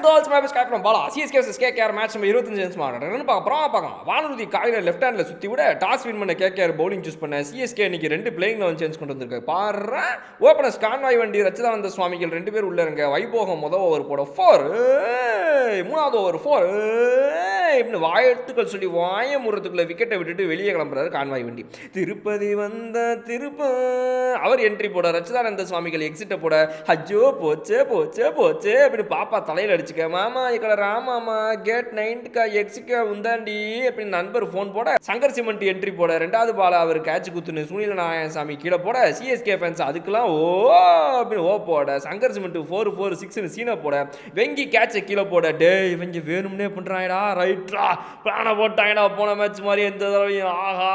Bala CSK vs KKR match number 25 run பார்க்கலாம். வானூர்தி காலையில் லெஃப்ட் ஹேண்ட்ல சுத்தி விட டாஸ் வின் பண்ண கேகேஆர் பவுலிங் சூஸ் பண்ண சிஎஸ்கே இன்னைக்கு 2 பிளேயிங் லெவன் சேஞ்ச் கொண்டு வந்திருக்காரு. பாரு ஓபனர்ஸ் கான்வாய் வண்டி ரச்சிதானந்த சுவாமிகள் 2 பேர் உள்ள இருங்க. வைபோகம் முதல் ஓவர் போட 4 மூணாவது ஓவர் 4 இப்படின்னு வாயெழுத்துக்கள் சொல்லி வாய முறத்துக்குள்ள விக்கெட்டை விட்டுட்டு வெளியே கிளம்புறாரு கான்வாய் வண்டி. திருப்பதி வந்த அவர் என்ட்ரி போட ரச்சிதானந்த சுவாமிகள் எக்ஸிட்ட போட அஜோ போச்சே போச்சே போச்சே அப்படின்னு பாப்பா தலையில் அடிச்சுக்க மாமா ఇక్కడ ராமாமா கேட் 9 எக்ஸிக்க உந்தாண்டி அப்படின்னு நண்பர் ஃபோன் போட சங்கர் சிமெண்ட் என்ட்ரி போட 2வது பால் அவர் கேட்ச் குத்துன்னு சுனில நாராயணசாமி கீழே போட சிஎஸ்கே ஃபேன்ஸ் அதுக்கெல்லாம் ஓ அப்படின்னு ஓ போட சங்கர் சிமெண்ட் 4-4-6 சீனை போட வெங்கி கேட்சை கீழே போட டே இவங்க வேணும்னே பண்றாங்கடா ரைட்ரா பிளான போட்டாங்கடா போன மேட்ச் மாதிரி எந்த தடவையும் ஆஹா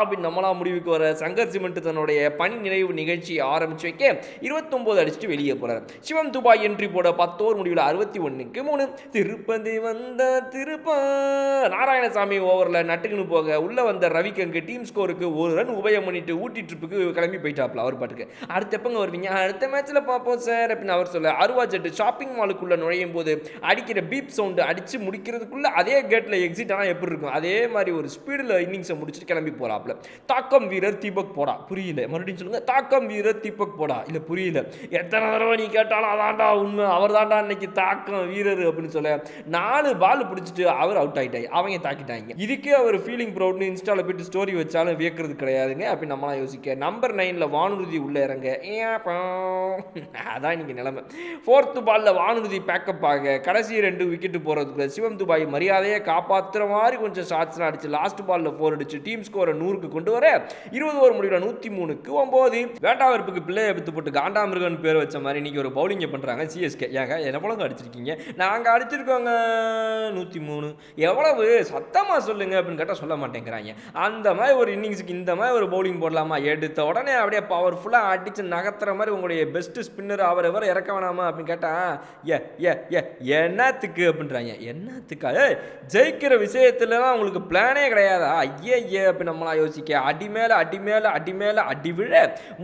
அப்படின்னு நம்மளா முடிவுக்கு வர சங்கர் சிமெண்ட் தன்னுடைய பணி நிறைவு நிகழ்ச்சி ஆரம்பிச்சு வைக்க 29 அடிச்சுட்டு வெளியே போறாரு. சிவம் துபாய் என்ட்ரி போட 10 ஓவர் முடிவில் 61-3 திருப்பதி வந்த நாராயணசாமி ஓவரில் நட்டுக்குன்னு போக உள்ள வந்த ரவிக்கு டீம் ஸ்கோருக்கு 1 ரன் உபயம் பண்ணிட்டு ஊட்டி ட்ரிப்புக்கு கிளம்பி போயிட்டாப்ல அவர் பாட்டுக்கு. அடுத்த எப்பங்க வருவீங்க அடுத்த மேட்ச்ல பார்ப்போம் சார் அப்படின்னு அவர் சொல்ல அருவா ஜெட்டு ஷாப்பிங் மாலுக்குள்ள நுழையும் போது அடிக்கிற பீப் சவுண்டு அடிச்சு முடிக்கிறதுக்குள்ள அதே கேட்ல எக்ஸிட் ஆனால் எப்படி இருக்கும் அதே மாதிரி ஒரு ஸ்பீடில் இன்னிங்ஸை முடிச்சுட்டு கிளம்பி போறாப்ல. தாக்கம் வீரர் தீபக் போடா புரியல மறுபடியும் சொல்லுங்க. தாக்கம் வீரர் தீபக் போடா இல்ல புரியல எத்தனை தடவை நீ கேட்டாலும் அதான்டா உண்மை அவர் தான்டா இன்னைக்கு தாக்கம் வீரர் அப்படின்னு சொல்ல 4 பால் பிடிச்சிட்டு அவர் அவுட் ஆயிட்டாய் அவங்க தாக்கிட்டாங்க. இதுக்கே அவர் ஃபீலிங் ப்ரௌட்னு இன்ஸ்டால போயிட்டு ஸ்டோரி வச்சாலும் வியக்கிறது கிடையாதுங்க அப்படின்னு நம்மளாம் யோசிக்க. நம்பர் 9 வானூர்தி உள்ள இறங்க அதான் இன்னைக்கு நிலைமை. 4th பால்ல வானூர்தி பேக்கப் ஆக கடைசி 2 விக்கெட் போறதுக்குள்ள சிவம் துபாய் மரியாதையை காப்பாற்றுற மாதிரி கொஞ்சம் ஷாட்ஸ்லாம் அடிச்சு லாஸ்ட் பால்ல 4 அடிச்சு டீம் ஸ்கோரை 100க்கு கொண்டு வர 20 ஓவர் முடிவில் 103-9 வேண்டாவிற்கு பிள்ளை எடுத்து போட்டு காண்டாமிருகன் பேர் வச்ச மாதிரி இன்னைக்கு ஒரு பவுலிங்கை பண்றாங்க சிஎஸ்கே. ஏங்க என்ன போலங்க அடிச்சிருக்கீங்க நாங்க அடிச்சிருக்கோங்க 103 எவ்வளவு சத்தமா சொல்லுங்க அப்படின்னு கேட்டால் சொல்ல மாட்டேங்கிறாங்க. அந்த மாதிரி ஒரு இன்னிங்ஸுக்கு இந்த மாதிரி ஒரு பவுலிங் போடலாமா எடுத்த உடனே அப்படியே பவர்ஃபுல்லாக அடிச்சு நகர்த்துற மாதிரி உங்களுடைய பெஸ்ட் ஸ்பின்னர் அவர் எவரை இறக்க வேணாமா அப்படின்னு கேட்டால் என்னத்துக்கு அப்படின்றாங்க. என்னத்துக்கா ஜெயிக்கிற விஷயத்துலலாம் உங்களுக்கு பிளானே கிடையாதா ஐயே அப்படின்னு நம்மளாம் யோசிக்க. அடி மேலே அடி மேலே அடி மேலே அடி விழ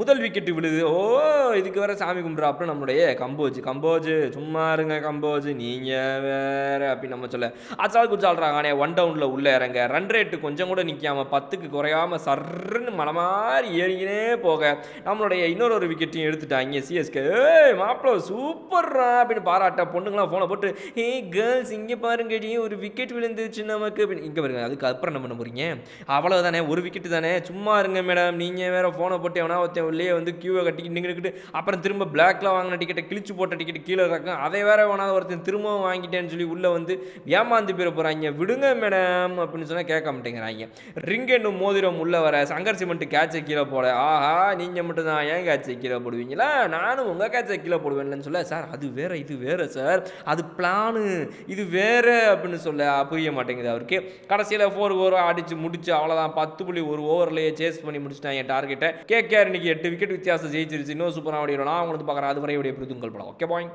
முதல் விக்கெட்டு விழுது. ஓ இதுக்கு வேற சாமி கும்பிட்றாப்புல நம்மளுடைய கம்போஜ் சும்மா இருங்க கம்போஜ் நீங்க வேற அப்படின்னு நம்ம சொல்ல அச்சால் குச்சால்றாங்க 1 டவுன்ல உள்ள இறங்க ரன் ரேட்டு கொஞ்சம் கூட நிற்காம 10க்கு குறையாம சர்ன்னு மலை மாதிரி ஏறிக்கினே போக நம்மளுடைய இன்னொரு விக்கெட்டையும் எடுத்துட்டாங்க சிஎஸ்கே. மாப்பிள சூப்பர்ரா அப்படின்னு பாராட்ட பொண்ணுங்களாம் ஃபோனை போட்டு கேர்ள்ஸ் இங்கே பாருங்கடி ஒரு விக்கெட் விழுந்துச்சு நமக்கு அப்படின்னு இங்கே பாருங்க. அதுக்கு அப்புறம் என்ன பண்ண போறீங்க அவ்வளோதானே ஒரு விக்கெட்டு தானே சும்மா இருங்க மேடம் நீங்கள் வேற ஃபோனை போட்டு எவனா ஒருத்தன் உள்ளே வந்து கியூவை கட்டிக்கிட்டு நின்றுக்கிட்டு அப்புறம் திரும்ப பிளாக்ல வாங்கின டிக்கெட்டை கிழிச்சு போட்ட டிக்கெட் கீழே இருக்கும் அதை வேற வேணாத ஒருத்தன் திரும்பவும் வாங்கிட்டேன்னு சொல்லி உள்ளே வந்து ஏமாந்து போயிட போகிறாங்க விடுங்க மேடம் அப்படின்னு சொன்னால் கேட்க மாட்டேங்கிறாங்க. ரிங் என்னும் மோதிரம் உள்ள வர சங்கர் சிமெண்ட் கேட்சை கீழே போட ஆஹா நீங்கள் மட்டும் தான் ஏன் கேட்சை கீழே போடுவீங்களா நானும் உங்கள் கேட்சை கீழே போடுவேன்லன்னு சொல்ல சார் அது வேற இது வேற சார் அது பிளானு இது வேற அப்படின்னு சொல்ல புரிய மாட்டேங்குது அவருக்கு. கடைசியில் 4 ஓவர் அடிச்சு முடிச்சு அவ்வளோதான் 10.1 ஓவர்லேயே சேஸ் பண்ணி முடிச்சிட்டாங்க டார்கெட்டை. கேகேஆர் இன்னைக்கு 8 விக்கெட் வித்தியாசம் ஜெயிச்சிருச்சு. இன்னும் சூப்பராக ஆடிடும். நான் உங்களுக்கு பார்க்குறேன் அது வரை புரிதுங்கள் படம். Okay bye.